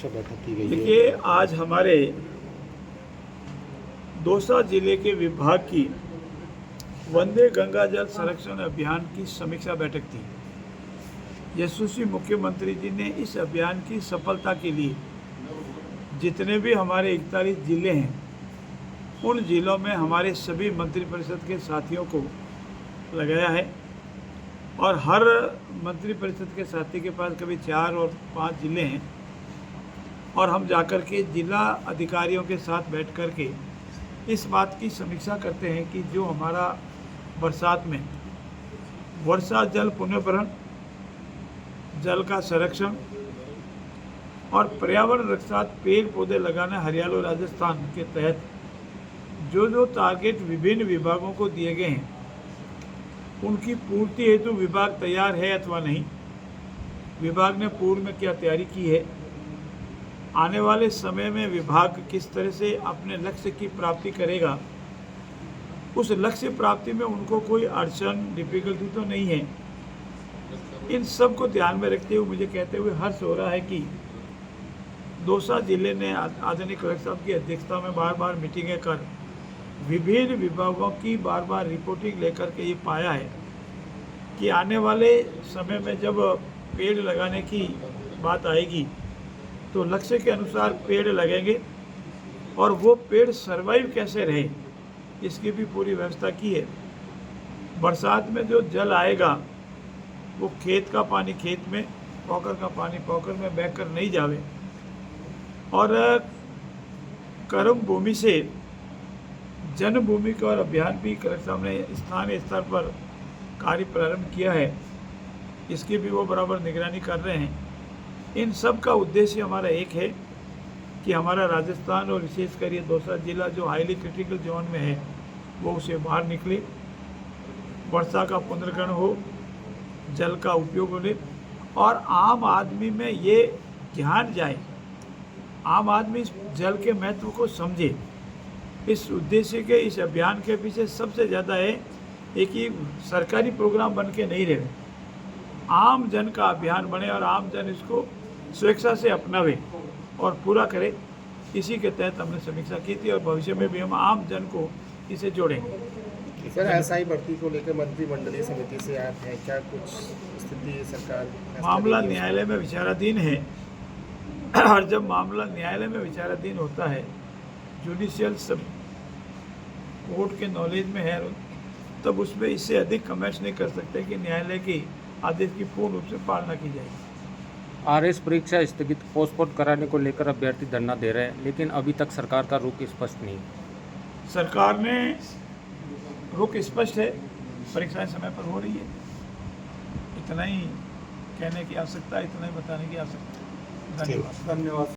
समीक्षा बैठक की गई है। देखिए, आज हमारे दौसा जिले के विभाग की वंदे गंगा जल संरक्षण अभियान की समीक्षा बैठक थी। यशस्वी मुख्यमंत्री जी ने इस अभियान की सफलता के लिए जितने भी हमारे 41 जिले हैं, उन जिलों में हमारे सभी मंत्रिपरिषद के साथियों को लगाया है और हर मंत्रिपरिषद के साथी के पास कभी 4 और 5 जिले हैं और हम जाकर के जिला अधिकारियों के साथ बैठ कर के इस बात की समीक्षा करते हैं कि जो हमारा बरसात में वर्षा जल पुनर्भरण, जल का संरक्षण और पर्यावरण रक्षा, पेड़ पौधे लगाना हरियाली राजस्थान के तहत जो टारगेट विभिन्न विभागों को दिए गए हैं, उनकी पूर्ति हेतु विभाग तैयार है अथवा नहीं, विभाग ने पूर्व में क्या तैयारी की है, आने वाले समय में विभाग किस तरह से अपने लक्ष्य की प्राप्ति करेगा, उस लक्ष्य प्राप्ति में उनको कोई अड़चन डिफिकल्टी तो नहीं है। इन सब को ध्यान में रखते हुए मुझे कहते हुए हर्ष हो रहा है कि दौसा जिले ने आदरणीय कलेक्टर साहब की अध्यक्षता में बार बार मीटिंगें कर विभिन्न विभागों की बार बार रिपोर्टिंग लेकर के ये पाया है कि आने वाले समय में जब पेड़ लगाने की बात आएगी तो लक्ष्य के अनुसार पेड़ लगेंगे और वो पेड़ सर्वाइव कैसे रहे, इसकी भी पूरी व्यवस्था की है। बरसात में जो जल आएगा वो खेत का पानी खेत में, पोखर का पानी पोखर में बहकर नहीं जावे और कर्म भूमि से जन्मभूमि का और अभियान भी कलेक्टर साहब ने स्थानीय स्तर पर कार्य प्रारंभ किया है, इसकी भी वो बराबर निगरानी कर रहे हैं। इन सब का उद्देश्य हमारा एक है कि हमारा राजस्थान और विशेषकर ये दौसा जिला जो हाईली क्रिटिकल जोन में है वो उसे बाहर निकले, वर्षा का पुनर्ग्रहण हो, जल का उपयोग होने और आम आदमी में ये ध्यान जाए, आम आदमी इस जल के महत्व को समझे। इस उद्देश्य के इस अभियान के पीछे सबसे ज़्यादा है एक ही सरकारी प्रोग्राम बन के नहीं रहे, आम जन का अभियान बने और आम जन इसको स्वेच्छा से अपनावे और पूरा करे। इसी के तहत हमने समीक्षा की थी और भविष्य में भी हम आम जन को इसे जोड़ेंगे। सर, एसआई भर्ती को लेकर मंत्रिमंडलीय समिति से आए हैं, क्या कुछ स्थिति सरकार मामला न्यायालय में विचाराधीन है और जब मामला न्यायालय में विचाराधीन होता है, जुडिशियल सब कोर्ट के नॉलेज में है, तब उसमें इससे अधिक कमेंट्स नहीं कर सकते कि न्यायालय की आदेश की पूर्ण रूप से पालना की जाएगी। आरएस परीक्षा स्थगित पोस्टपोन कराने को लेकर अभ्यर्थी धरना दे रहे हैं, लेकिन अभी तक सरकार का रुख स्पष्ट नहीं। सरकार ने रुख स्पष्ट है, परीक्षाएं समय पर हो रही है, इतना ही कहने की आवश्यकता है, इतना ही बताने की आवश्यकता है। धन्यवाद।